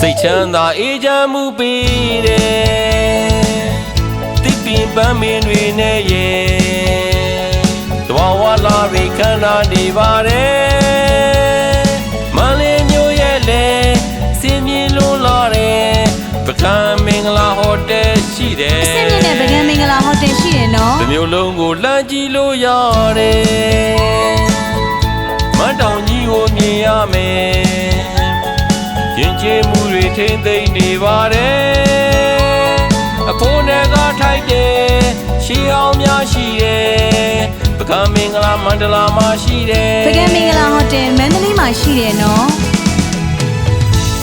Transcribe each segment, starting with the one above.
စိတ်ချမ်းသာအေးချမ်းမှုပေးတယ်တိပင်ပန်းမင်းတွေနဲ့ရဲ့တဘာဝလာရိခန္ဓာနေပါတယ်မလေးမျိုးရဲ့လေစင်မြင်လုံးလာတယ်ပကံမင်္ဂလာဟိုတယ်ရှိတယ်အစင်းမြင့်တဲ့ပကံမင်္ဂလာဟိုတယ်ရှိတယ်နော်တစ်မျိုးလုံးကိုလှမ်းကြည့်လို့ရတယ်မန်းတောင်ကြီးကိုမြင်ရမယ်ရင်ကျေးမှုတွေထိမ့်သိမ့်နေပါတယ်အဖိုးနဲ့ကထိုက်တယ်ရှီအောင်များရှိတယ်ပကံမင်္ဂလာမန္တလာမှာရှိတယ်ပကံမင်္ဂလာဟိုတယ်မန္တလေးမှာရှိတယ်နော်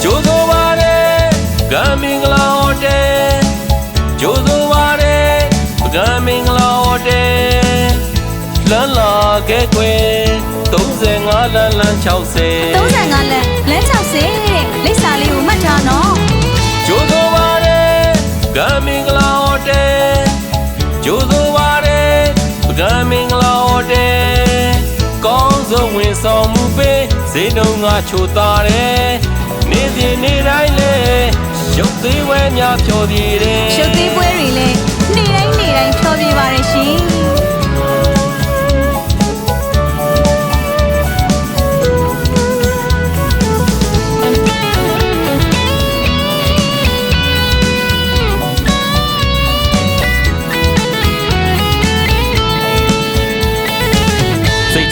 ကျိုးဆိုပါတယ်ပကံမင်္ဂလာဟိုတယ်ကျိုးဆိုပါတယ်ပကံမင်္ဂလာဟိုတယ်လမ်းလာခဲ့ခွေ35လမ်းလမ်း60 35လမ်း60တဲ့လိပ်စာလေးကိုမှတ်ထားနော်ကျိုးဆိုပါတယ်ပကံမင်္ဂလာဟိုတယ်ကျိုးဆိုပါတယ်ပကံမင်္ဂလာဟိုတယ်ကောင်းဆုံးဝင်ဆောင်မှုပေးစိတ်လုံးကချိုသားတယ်နေစဉ်နေတိုင်းလေရုပ်သေးဝဲများဖြောပြတယ်ရုပ်သေးပွဲတွေလည်းနေတိုင်းဖြောပြပါရရှင်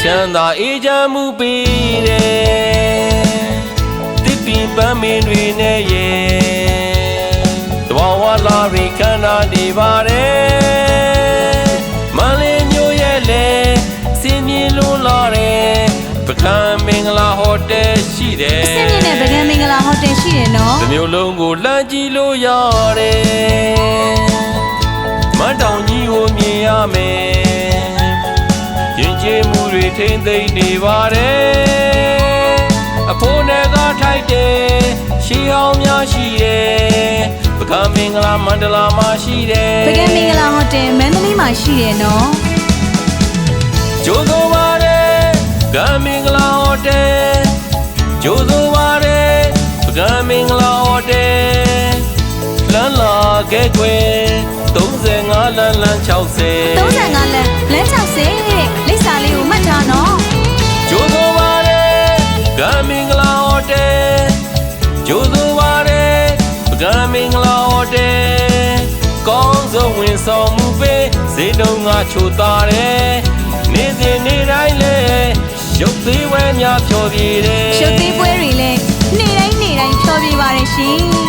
ချမ်းသာအေးချမ်းမှုပေးတယ်တိပင်ပန်းမင်းတွေနဲ့ရဲ့တဘာဝလာရိခန္ဓာနေပါတယ်မလေးမျိုးရဲ့လေစင်မြင်လုံးလာတယ်ပကံမင်္ဂလာဟိုတယ်ရှိတယ်အစင်းမြင့်တဲ့ပကံမင်္ဂလာဟိုတယ်ရှိတယ်နော်တစ်မျိုးလုံးကိုလှမ်းကြည့်လို့ရတယ်မန်းတောင်ကြီးကိုမြင်ရမယ်ရင်ကျေးမှုတွေထိမ့်သိမ့်နေပါတယ်အဖိုးနဲ့ကထိုက်တယ်ရှီအောင်များရှိတယ်ပကံမင်္ဂလာမန္တလာမှာရှိတယ်ပကံမင်္ဂလာဟိုတယ်မန္တလေးမှာရှိတယ်နော်ကျိုးဆိုပါတယ်ပကံမင်္ဂလာဟိုတယ်ကျိုးဆိုပါတယ်ပကံမင်္ဂလာဟိုတယ်လမ်းလာခဲ့ခွေ35လမ်းလမ်း60 35လမ်း60တဲ့လိပ်စာလေးကိုမှတ်ထားနော်ကျိုးဆိုပါတယ်ပကံမင်္ဂလာဟိုတယ်ကျိုးဆိုပါတယ်ပကံမင်္ဂလာဟိုတယ်ကောင်းဆုံးဝင်ဆောင်မှုပေးစိတ်လုံးကချိုသားတယ်နေစဉ်နေတိုင်းလေရုပ်သေးဝဲများဖြောပြတယ်ရုပ်သေးပွဲတွေလည်းနေတိုင်းဖြောပြပါရရှင်